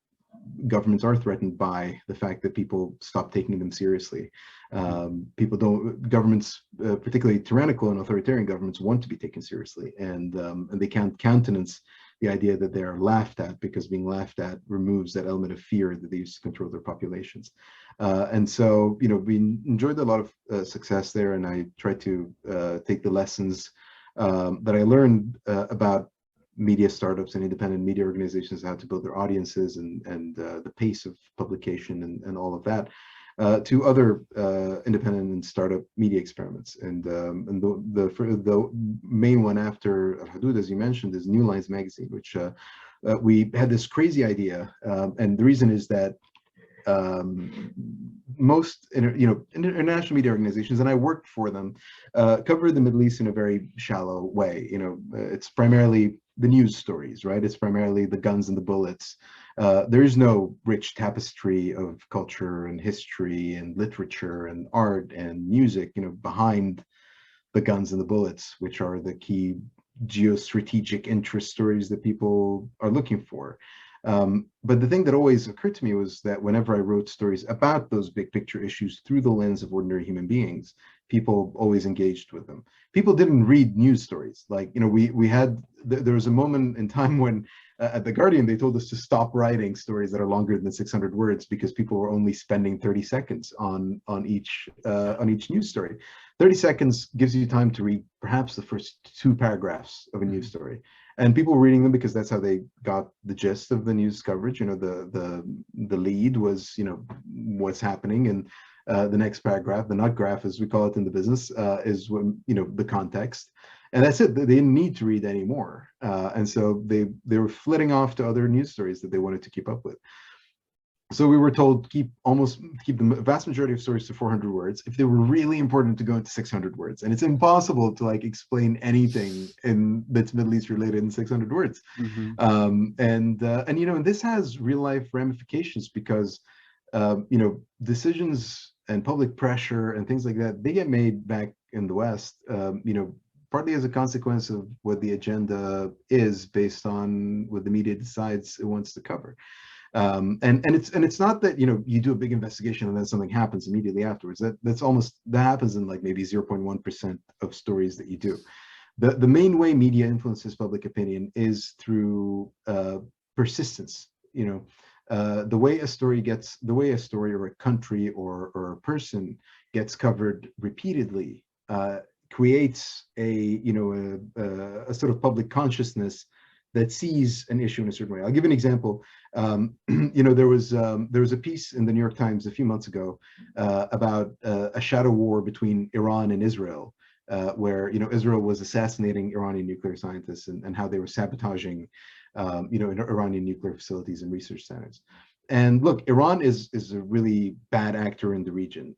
governments are threatened by the fact that people stop taking them seriously. Governments, particularly tyrannical and authoritarian governments, want to be taken seriously, and they can't countenance the idea that they are laughed at, because being laughed at removes that element of fear that they use to control their populations. And so, we enjoyed a lot of success there, and I tried to take the lessons that I learned about media startups and independent media organizations, how to build their audiences and the pace of publication and all of that, to other independent and startup media experiments. And the main one after Al Hudud, as you mentioned, is New Lines magazine, which we had this crazy idea, and the reason is that most international media organizations, and I worked for them, cover the Middle East in a very shallow way. It's primarily the news stories, right? It's primarily the guns and the bullets. There is no rich tapestry of culture and history and literature and art and music, behind the guns and the bullets, which are the key geostrategic interest stories that people are looking for. But the thing that always occurred to me was that whenever I wrote stories about those big picture issues through the lens of ordinary human beings, people always engaged with them. People didn't read news stories. Like, there was a moment in time when at The Guardian, they told us to stop writing stories that are longer than 600 words because people were only spending 30 seconds on each news story. 30 seconds gives you time to read perhaps the first 2 paragraphs of a news story. And people were reading them because that's how they got the gist of the news coverage. The lead was, what's happening, and the next paragraph, the nut graph, as we call it in the business, is when, the context. And that's it. They didn't need to read anymore. And so they were flitting off to other news stories that they wanted to keep up with. So we were told keep the vast majority of stories to 400 words. If they were really important, to go into 600 words. And it's impossible to explain anything that's Middle East related in 600 words. And this has real life ramifications because decisions and public pressure and things like that, they get made back in the West, partly as a consequence of what the agenda is based on what the media decides it wants to cover. And it's not that you do a big investigation and then something happens immediately afterwards. That happens in maybe 0.1% of stories that you do. The main way media influences public opinion is through persistence. The way a story or a country or a person gets covered repeatedly creates a sort of public consciousness that sees an issue in a certain way. I'll give an example. There was a piece in the New York Times a few months ago about a shadow war between Iran and Israel, where Israel was assassinating Iranian nuclear scientists and how they were sabotaging Iranian nuclear facilities and research centers. And look, Iran is a really bad actor in the region.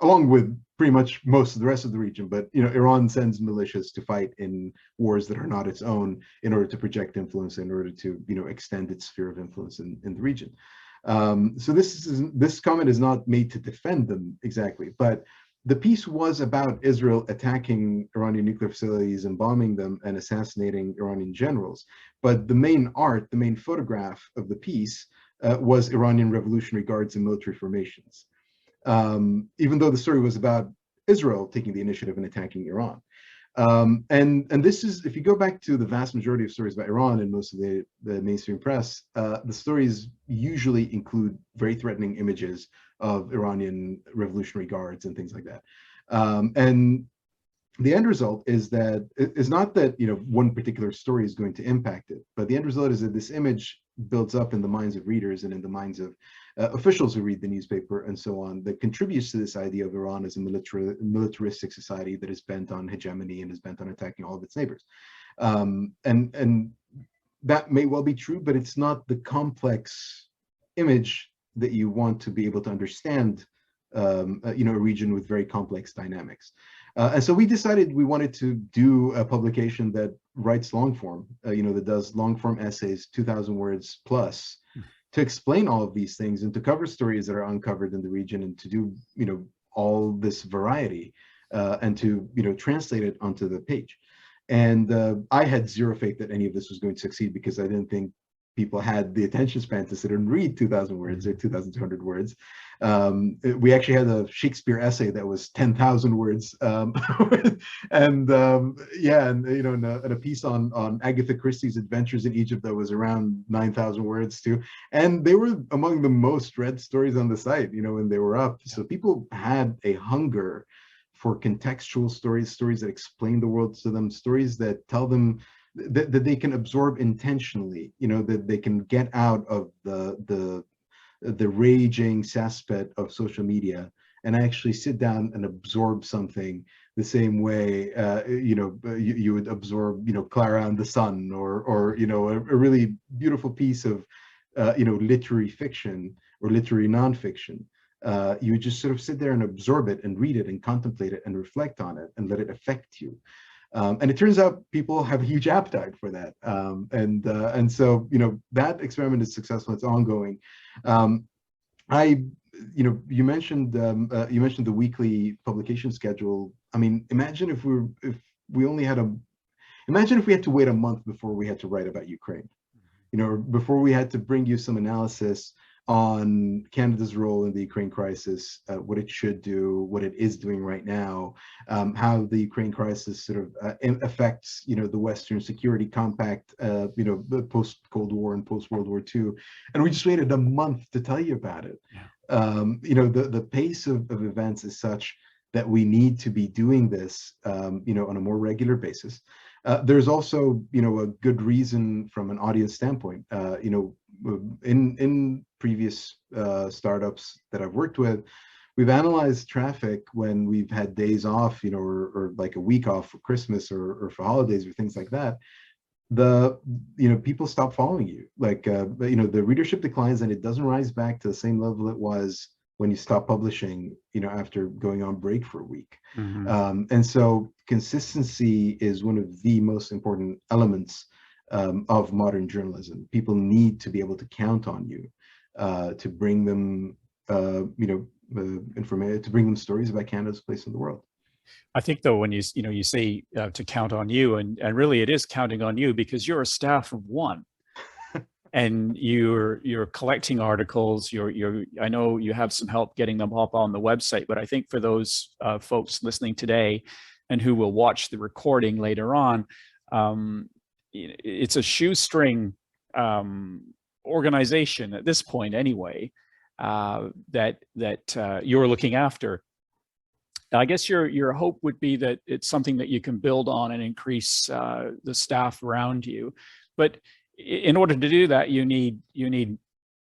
Along with pretty much most of the rest of the region, but Iran sends militias to fight in wars that are not its own in order to project influence, in order to extend its sphere of influence in the region. So this comment is not made to defend them exactly, but the piece was about Israel attacking Iranian nuclear facilities and bombing them and assassinating Iranian generals. But the main photograph of the piece was Iranian Revolutionary Guards and military formations. Even though the story was about Israel taking the initiative and attacking Iran. And this is, if you go back to the vast majority of stories about Iran in most of the mainstream press, the stories usually include very threatening images of Iranian Revolutionary Guards and things like that. And the end result is not that one particular story is going to impact it, but the end result is that this image builds up in the minds of readers and in the minds of officials who read the newspaper and so on, that contributes to this idea of Iran as a militaristic society that is bent on hegemony and is bent on attacking all of its neighbors. And that may well be true, but it's not the complex image that you want to be able to understand a region with very complex dynamics. And so we decided we wanted to do a publication that writes long form, that does long form essays, 2,000 words plus, to explain all of these things and to cover stories that are uncovered in the region, and to do all this variety and to translate it onto the page. And I had zero faith that any of this was going to succeed, because I didn't think people had the attention span to sit and read 2,000 words or 2,200 words. We actually had a Shakespeare essay that was 10,000 words, and a piece on Agatha Christie's adventures in Egypt that was around 9,000 words too. And they were among the most read stories on the site, when they were up. So people had a hunger for contextual stories that explain the world to them, stories that tell them that they can absorb intentionally, that they can get out of the raging cesspit of social media and actually sit down and absorb something the same way you would absorb Clara and the Sun, or a really beautiful piece of literary fiction or literary nonfiction. You would just sort of sit there and absorb it and read it and contemplate it and reflect on it and let it affect you. And it turns out people have a huge appetite for that. And so, that experiment is successful. It's ongoing. You mentioned the weekly publication schedule. I mean, imagine if we had to wait a month before we had to write about Ukraine. before we had to bring you some analysis on Canada's role in the Ukraine crisis, what it should do, what it is doing right now, how the Ukraine crisis sort of affects, the Western Security Compact, post-Cold War and post-World War II. And we just waited a month to tell you about it. Yeah. The pace of events is such that we need to be doing this, on a more regular basis. There's also, a good reason from an audience standpoint. In previous startups that I've worked with, we've analyzed traffic when we've had days off, or like a week off for Christmas or for holidays or things like that. People stop following you. Like, the readership declines and it doesn't rise back to the same level it was when you stop publishing, after going on break for a week. Mm-hmm. And so consistency is one of the most important elements of modern journalism. People need to be able to count on you to bring them, information, to bring them stories about Canada's place in the world. I think, though, when you say to count on you, and really it is counting on you, because you're a staff of one. And you're collecting articles. I know you have some help getting them up on the website, but I think for those folks listening today, and who will watch the recording later on, it's a shoestring organization at this point, anyway, that you're looking after. I guess your hope would be that it's something that you can build on and increase the staff around you, but in order to do that, you need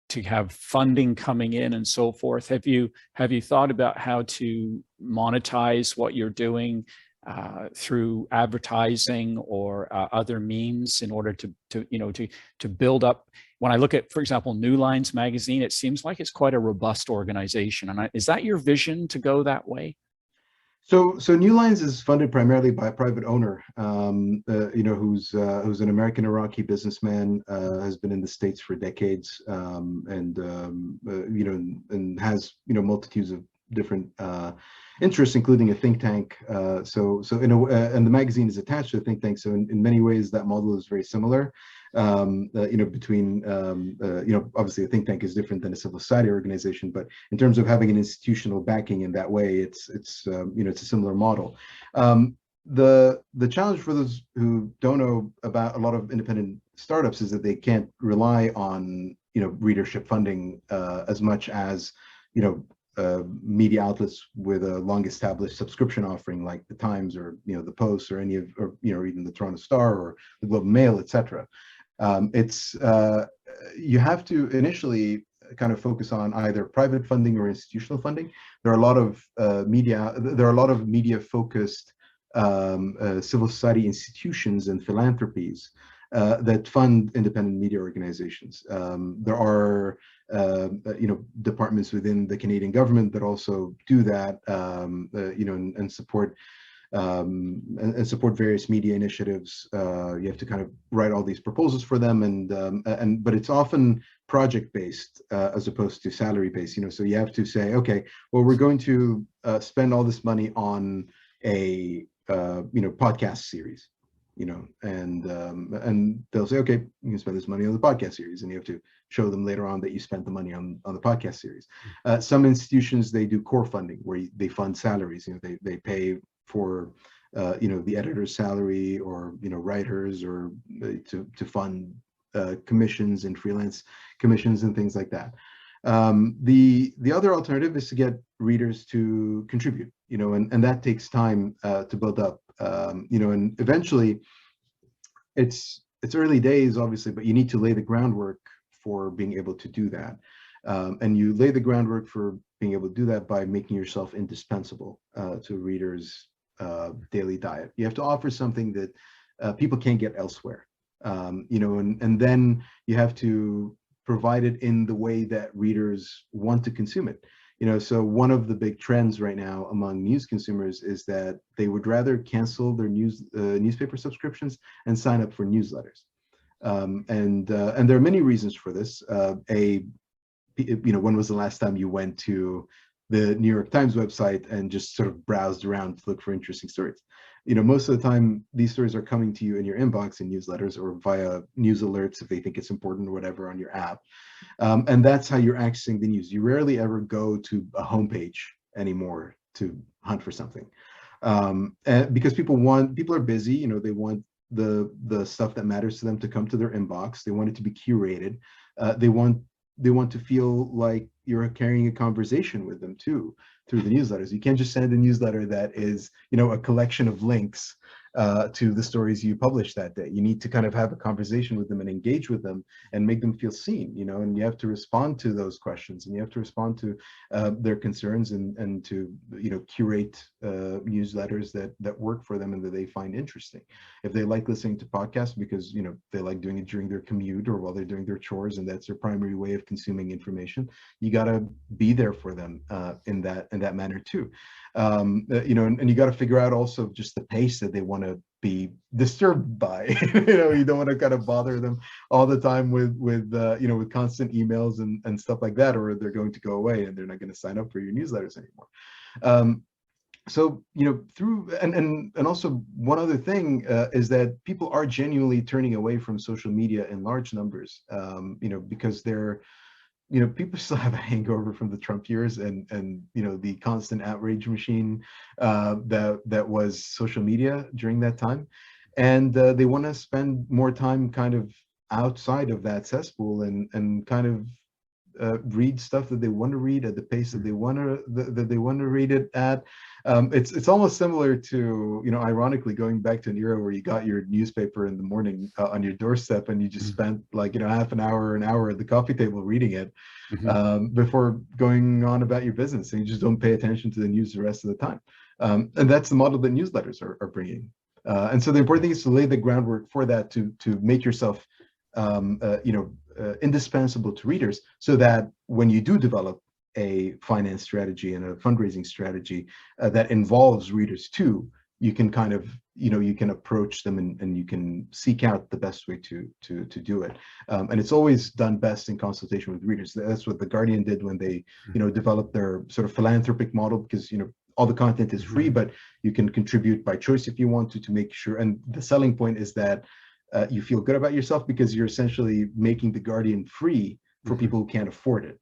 to have funding coming in and so forth. Have you thought about how to monetize what you're doing through advertising or other means in order to build up? When I look at, for example, New Lines magazine, it seems like it's quite a robust organization. And is that your vision, to go that way? So New Lines is funded primarily by a private owner, who's an American Iraqi businessman, has been in the States for decades, and has multitudes of different interests, including a think tank. And the magazine is attached to a think tank. So in many ways, that model is very similar. Between obviously a think tank is different than a civil society organization, but in terms of having an institutional backing in that way, it's a similar model. The challenge for those who don't know about a lot of independent startups is that they can't rely on readership funding as much as media outlets with a long established subscription offering like the Times or the Post or even the Toronto Star or the Globe and Mail, etc. You have to initially kind of focus on either private funding or institutional funding. There are a lot of media focused civil society institutions and philanthropies that fund independent media organizations. There are departments within the Canadian government that also do that, and support various media initiatives. You have to kind of write all these proposals for them, but it's often project based as opposed to salary based. So you have to say, okay, well, we're going to spend all this money on a podcast series, and they'll say, okay, you can spend this money on the podcast series, and you have to show them later on that you spent the money on the podcast series. Some institutions, they do core funding where they fund salaries. They pay for the editor's salary, or writers, or to fund commissions and freelance commissions and things like that. The other alternative is to get readers to contribute, and that takes time to build up, and eventually it's early days, obviously, but you need to lay the groundwork for being able to do that. And you lay the groundwork for being able to do that by making yourself indispensable to readers' daily diet. You have to offer something that people can't get elsewhere, and then you have to provide it in the way that readers want to consume it. So one of the big trends right now among news consumers is that they would rather cancel their newspaper subscriptions and sign up for newsletters. And there are many reasons for this. When was the last time you went to the New York Times website and just sort of browsed around to look for interesting stories. Most of the time, these stories are coming to you in your inbox in newsletters or via news alerts if they think it's important or whatever on your app. And that's how you're accessing the news. You rarely ever go to a homepage anymore to hunt for something. And because people are busy, they want the stuff that matters to them to come to their inbox. They want it to be curated. They want to feel like you're carrying a conversation with them too through the newsletters. You can't just send a newsletter that is, a collection of links to the stories you publish that day. You need to kind of have a conversation with them and engage with them and make them feel seen, and you have to respond to those questions, and you have to respond to their concerns and to, curate newsletters that work for them and that they find interesting. If they like listening to podcasts because, they like doing it during their commute or while they're doing their chores and that's their primary way of consuming information, you got to be there for them in that manner too. And you got to figure out also just the pace that they want to be disturbed by. You don't want to kind of bother them all the time with constant emails and stuff like that, or they're going to go away and they're not going to sign up for your newsletters anymore. So through and also one other thing is that people are genuinely turning away from social media in large numbers, because they're people still have a hangover from the Trump years and the constant outrage machine that was social media during that time, and they want to spend more time kind of outside of that cesspool and kind of read stuff that they want to read at the pace that they want to read it at. It's almost similar to, ironically, going back to an era where you got your newspaper in the morning on your doorstep and you just spent half an hour at the coffee table reading it before going on about your business, and you just don't pay attention to the news the rest of the time. And that's the model that newsletters are bringing. And so the important thing is to lay the groundwork for that, to make yourself indispensable to readers, so that when you do develop a finance strategy and a fundraising strategy that involves readers too, you can kind of, you can approach them and you can seek out the best way to do it. And it's always done best in consultation with readers. That's what The Guardian did when they, developed their sort of philanthropic model, because, all the content is free, but you can contribute by choice if you want to make sure. And the selling point is that you feel good about yourself because you're essentially making The Guardian free for people who can't afford it.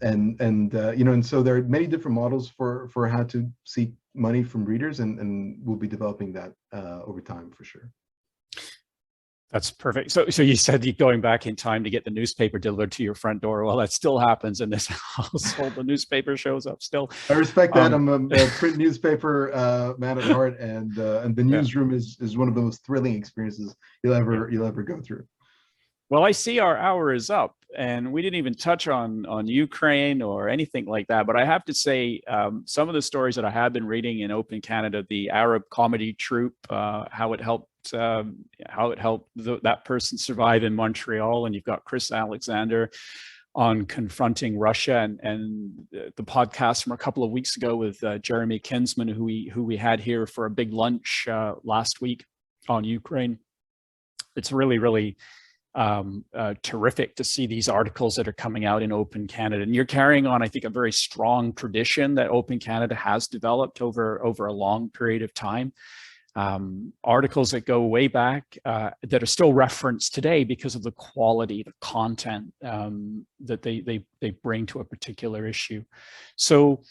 And so there are many different models for how to seek money from readers, and we'll be developing that over time for sure. That's perfect. So you said you're going back in time to get the newspaper delivered to your front door. Well, that still happens in this household. The newspaper shows up still. I respect that. I'm a print newspaper man at heart, and the newsroom is one of the most thrilling experiences you'll ever go through. Well, I see our hour is up, and we didn't even touch on Ukraine or anything like that. But I have to say, some of the stories that I have been reading in Open Canada, the Arab comedy troupe, how it helped that person survive in Montreal, and you've got Chris Alexander on confronting Russia, and the podcast from a couple of weeks ago with Jeremy Kinsman, who we had here for a big lunch last week on Ukraine. It's really terrific to see these articles that are coming out in Open Canada, and you're carrying on, I think, a very strong tradition that Open Canada has developed over a long period of time. Articles that go way back that are still referenced today because of the quality, the content that they bring to a particular issue. So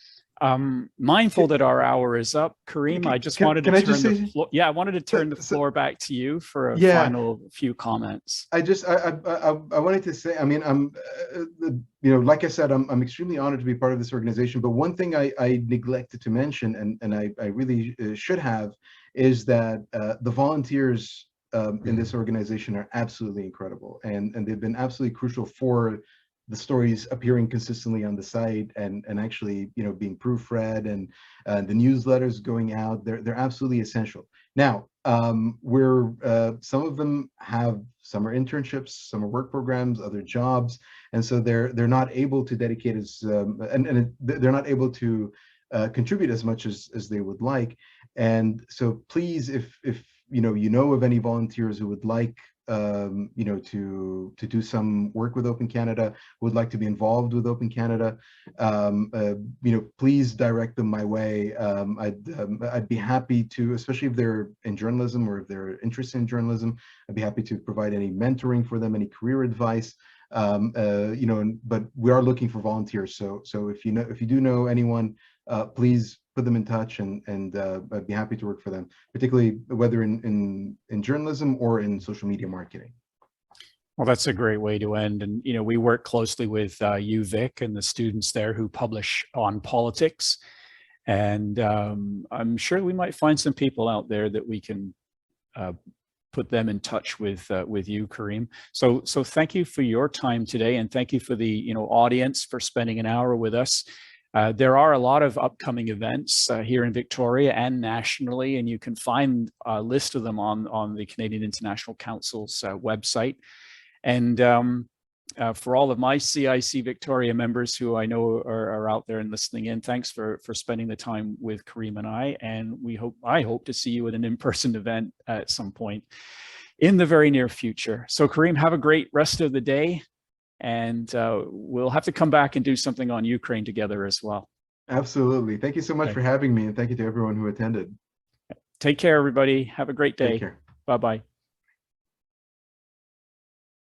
mindful that our hour is up, Kareem, I just wanted to turn the floor. Yeah, I wanted to turn the floor back to you for a final few comments. I wanted to say, I mean, I'm, like I said, I'm extremely honored to be part of this organization. But one thing I neglected to mention, and I really should have, is that the volunteers in this organization are absolutely incredible, and they've been absolutely crucial for the stories appearing consistently on the site and actually being proofread, and the newsletters going out. They're absolutely essential. Now we're some of them have summer internships, summer work programs, other jobs, and so they're not able to dedicate as and they're not able to contribute as much as they would like. And so please, if you know of any volunteers who would like to do some work with Open Canada, would like to be involved with Open Canada, please direct them my way. I'd be happy to, especially if they're in journalism or if they're interested in journalism, I'd be happy to provide any mentoring for them, any career advice. But we are looking for volunteers. So if you do know anyone, please put them in touch, and I'd be happy to work for them, particularly whether in journalism or in social media marketing. Well, that's a great way to end. And, we work closely with you, Vic, and the students there who publish on politics. And I'm sure we might find some people out there that we can put them in touch with you, Kareem. So thank you for your time today, and thank you for the audience for spending an hour with us. There are a lot of upcoming events here in Victoria and nationally, and you can find a list of them on the Canadian International Council's website. And for all of my CIC Victoria members who I know are out there and listening in, thanks for spending the time with Kareem and I. And I hope to see you at an in-person event at some point in the very near future. So Kareem, have a great rest of the day. And we'll have to come back and do something on Ukraine together as well. Absolutely. Thank you so much for having me, and thank you to everyone who attended. Take care, everybody. Have a great day. Take care. Bye-bye.